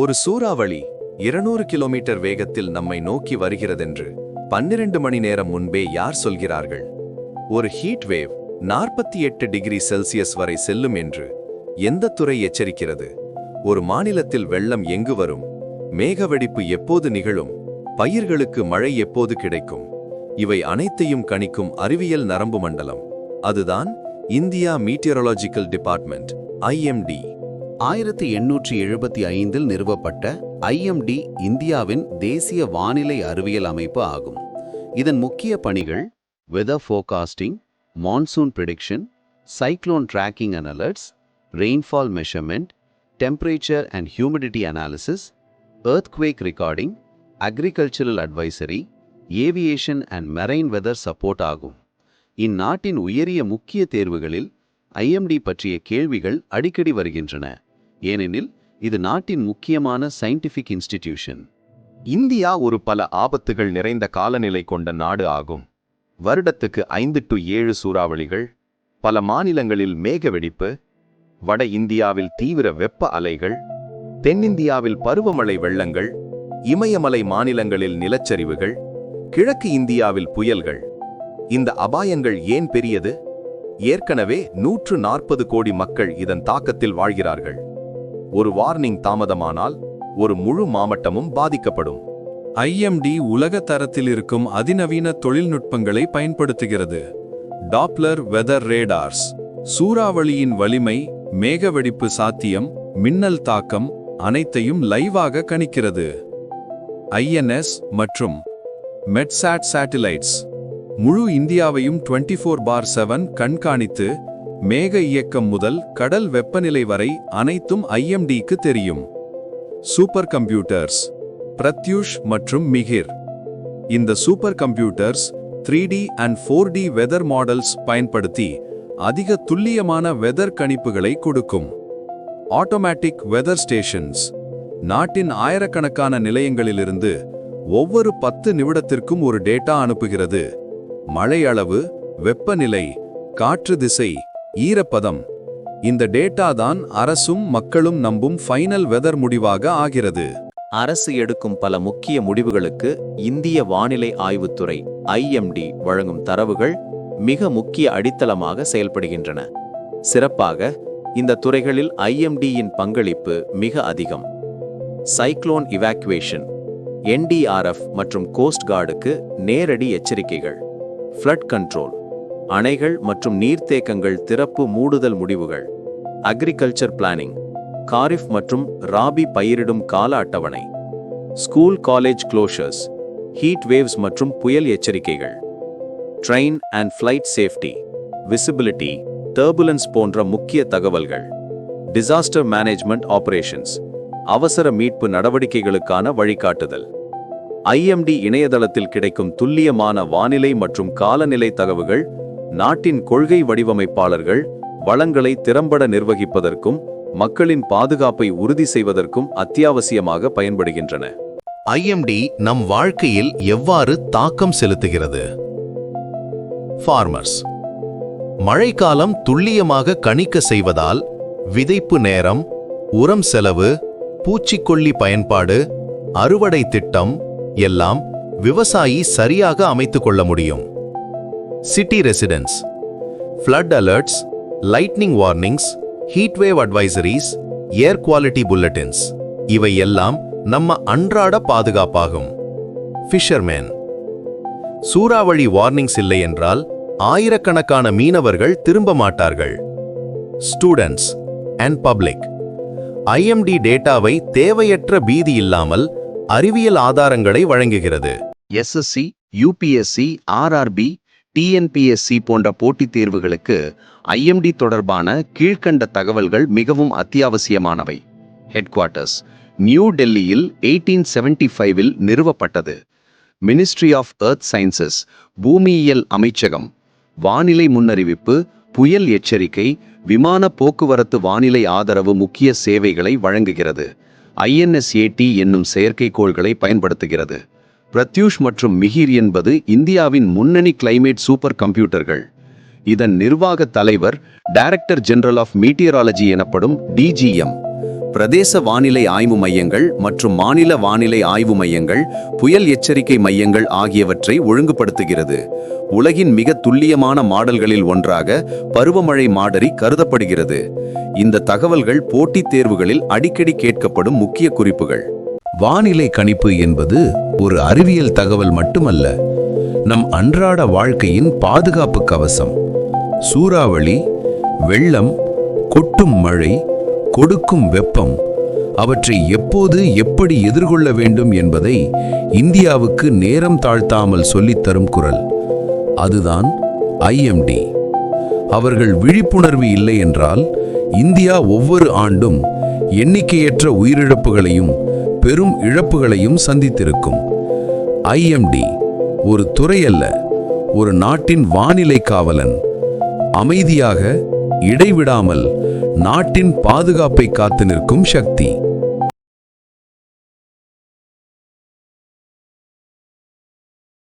ஒரு சூறாவளி 200 கிலோமீட்டர் வேகத்தில் நம்மை நோக்கி வருகிறதென்று 12 மணி நேரம் முன்பே யார் சொல்கிறார்கள்? ஒரு ஹீட் வேவ் 48 டிகிரி செல்சியஸ் வரை செல்லும் என்று எந்த துறை எச்சரிக்கிறது? ஒரு மாநிலத்தில் வெள்ளம் எங்கு வரும்? மேகவெடிப்பு எப்போது நிகழும்? பயிர்களுக்கு மழை எப்போது கிடைக்கும்? இவை அனைத்தையும் கணிக்கும் அறிவியல் நரம்பு மண்டலம். அதுதான் இந்தியா மீட்டியரலாஜிக்கல் டிபார்ட்மெண்ட், IMD. 1875இல் நிறுவப்பட்ட IMD இந்தியாவின் தேசிய வானிலை அறிவியல் அமைப்பு ஆகும். இதன் முக்கிய பணிகள் weather forecasting, monsoon prediction, cyclone tracking and alerts, rainfall measurement, temperature and humidity analysis, earthquake recording, agricultural advisory, aviation and marine weather support ஆகும். இந்நாட்டின் உயரிய முக்கிய தேர்வுகளில் IMD பற்றிய கேள்விகள் அடிக்கடி வருகின்றன, ஏனெனில் இது நாட்டின் முக்கியமான சயின்டிஃபிக் இன்ஸ்டிடியூஷன். இந்தியா ஒரு பல ஆபத்துகள் நிறைந்த காலநிலை கொண்ட நாடு ஆகும். வருடத்துக்கு 5 to 7 சூறாவளிகள், பல மாநிலங்களில் மேகவெடிப்பு, வட இந்தியாவில் தீவிர வெப்ப அலைகள், தென்னிந்தியாவில் பருவமழை வெள்ளங்கள், இமயமலை மாநிலங்களில் நிலச்சரிவுகள், கிழக்கு இந்தியாவில் புயல்கள். இந்த அபாயங்கள் ஏன் பெரியது? ஏற்கனவே 140 கோடி மக்கள் இதன் தாக்கத்தில் வாழ்கிறார்கள். ஒரு வார்னிங் தாமதமானால் ஒரு முழு மாவட்டமும் பாதிக்கப்படும். IMD உலக தரத்தில் இருக்கும் அதிநவீன தொழில்நுட்பங்களை பயன்படுத்துகிறது. டாப்ளர் வெதர் ரேடார்ஸ் சூறாவளியின் வலிமை, மேகவெடிப்பு சாத்தியம், மின்னல் தாக்கம் அனைத்தையும் லைவாக கணிக்கிறது. INS மற்றும் மெட்சாட் சேட்டிலைட்ஸ் முழு இந்தியாவையும் 24/7 கண்காணித்து, மேக இயக்கம் முதல் கடல் வெப்பநிலை வரை அனைத்தும் IMDக்கு தெரியும். சூப்பர் கம்ப்யூட்டர்ஸ் பிரத்யூஷ் மற்றும் மிகிர். இந்த super computers 3D and 4D weather models பயன்படுத்தி அதிக துல்லியமான வெதர் கணிப்புகளை கொடுக்கும். ஆட்டோமேட்டிக் வெதர் ஸ்டேஷன்ஸ் நாட்டின் ஆயிரக்கணக்கான நிலையங்களிலிருந்து ஒவ்வொரு 10 நிமிடத்திற்கும் ஒரு டேட்டா அனுப்புகிறது. மழை அளவு, வெப்பநிலை, காற்று திசை, ஈரப்பதம். இந்த டேட்டா தான் அரசும் மக்களும் நம்பும் ஃபைனல் வெதர் முடிவாக ஆகிறது. அரசு எடுக்கும் பல முக்கிய முடிவுகளுக்கு இந்திய வானிலை ஆய்வுத்துறை IMD வழங்கும் தரவுகள் மிக முக்கிய அடித்தளமாக செயல்படுகின்றன. சிறப்பாக இந்த துறைகளில் IMDயின் பங்களிப்பு மிக அதிகம். சைக்ளோன் இவாக்குவேஷன், NDRF மற்றும் கோஸ்ட் கார்டுக்கு நேரடி எச்சரிக்கைகள். ஃப்ளட் கண்ட்ரோல், அணைகள் மற்றும் நீர்த்தேக்கங்கள் திறப்பு மூடுதல் முடிவுகள். அக்ரிகல்ச்சர் பிளானிங், காரிஃப் மற்றும் ராபி பயிரிடும் கால அட்டவணை. School college closures, heat waves மற்றும் புயல் எச்சரிக்கைகள். Train and flight safety, visibility, turbulence போன்ற முக்கிய தகவல்கள். டிசாஸ்டர் மேனேஜ்மெண்ட் ஆபரேஷன்ஸ், அவசர மீட்பு நடவடிக்கைகளுக்கான வழிகாட்டுதல். IMD இணையதளத்தில் கிடைக்கும் துல்லியமான வானிலை மற்றும் காலநிலை தகவல்கள் நாட்டின் கொள்கை வடிவமைப்பாளர்கள் வளங்களை திறம்பட நிர்வகிப்பதற்கும் மக்களின் பாதுகாப்பை உறுதி செய்வதற்கும் அத்தியாவசியமாக பயன்படுகின்றன. IMD நம் வாழ்க்கையில் எவ்வாறு தாக்கம் செலுத்துகிறது? ஃபார்மர்ஸ் மழைக்காலம் துல்லியமாக கணிக்க செய்வதால் விதைப்பு நேரம், உரம் செலவு, பூச்சிக்கொல்லி பயன்பாடு, அறுவடை திட்டம் எல்லாம் விவசாயி சரியாக அமைத்துக் கொள்ள முடியும். City residents flood alerts, lightning warnings, heat wave advisories, ஏர் குவாலிட்டி புல்லட்டின்ஸ் இவை எல்லாம் நம்ம அன்றாட பாதுகாப்பாகும். ஃபிஷர்மேன் சூறாவளி வார்னிங்ஸ் இல்லை என்றால் ஆயிரக்கணக்கான மீனவர்கள் திரும்ப மாட்டார்கள். ஸ்டூடெண்ட்ஸ் அண்ட் பப்ளிக் IMD டேட்டாவை தேவையற்ற பீதி இல்லாமல் அறிவியல் ஆதாரங்களை வழங்குகிறது. SSC, UPSC, RRB, TNPSC போன்ற போட்டித் தேர்வுகளுக்கு IMD தொடர்பான கீழ்க்கண்ட தகவல்கள் மிகவும் அத்தியாவசியமானவை. ஹெட்குவார்ட்டர்ஸ் நியூ டெல்லியில் 1875இல் நிறுவப்பட்டது. மினிஸ்ட்ரி ஆஃப் எர்த் சயின்சஸ் பூமியியல் அமைச்சகம் வானிலை முன்னறிவிப்பு, புயல் எச்சரிக்கை, விமான போக்குவரத்து வானிலை ஆதரவு முக்கிய சேவைகளை வழங்குகிறது. INSAT என்னும் செயற்கைக்கோள்களை பயன்படுத்துகிறது. பிரத்யூஷ் மற்றும் மிகிர் என்பது இந்தியாவின் முன்னணி கிளைமேட் சூப்பர் கம்ப்யூட்டர்கள். இதன் நிர்வாக தலைவர் டைரக்டர் ஜெனரல் ஆஃப் மீட்டியராலஜி எனப்படும் DGM. பிரதேச வானிலை ஆய்வு மையங்கள் மற்றும் மாநில வானிலை ஆய்வு மையங்கள், புயல் எச்சரிக்கை மையங்கள் ஆகியவற்றை ஒழுங்குபடுத்துகிறது. உலகின் மிக துல்லியமான மாடல்களில் ஒன்றாக பருவமழை மாடரி கருதப்படுகிறது. இந்த தகவல்கள் போட்டித் தேர்வுகளில் அடிக்கடி கேட்கப்படும் முக்கிய குறிப்புகள். வானிலை கணிப்பு என்பது ஒரு அறிவியல் தகவல் மட்டுமல்ல, நம் அன்றாட வாழ்க்கையின் பாதுகாப்பு கவசம். சூறாவளி, வெள்ளம், கொட்டும் மழை, கொடுக்கும் வெப்பம், அவற்றை எப்போது எப்படி எதிர்கொள்ள வேண்டும் என்பதை இந்தியாவுக்கு நேரம் தாழ்த்தாமல் சொல்லித்தரும் குரல். அதுதான் IMD. அவர்கள் விழிப்புணர்வு இல்லை என்றால் இந்தியா ஒவ்வொரு ஆண்டும் எண்ணிக்கையற்ற உயிரிழப்புகளையும் பெரும் இழப்புகளையும் சந்தித்திருக்கும். IMD ஒரு துறையல்ல, ஒரு நாட்டின் வானிலை காவலன். அமைதியாக, இடைவிடாமல் நாட்டின் பாதுகாப்பை காத்து நிற்கும் சக்தி.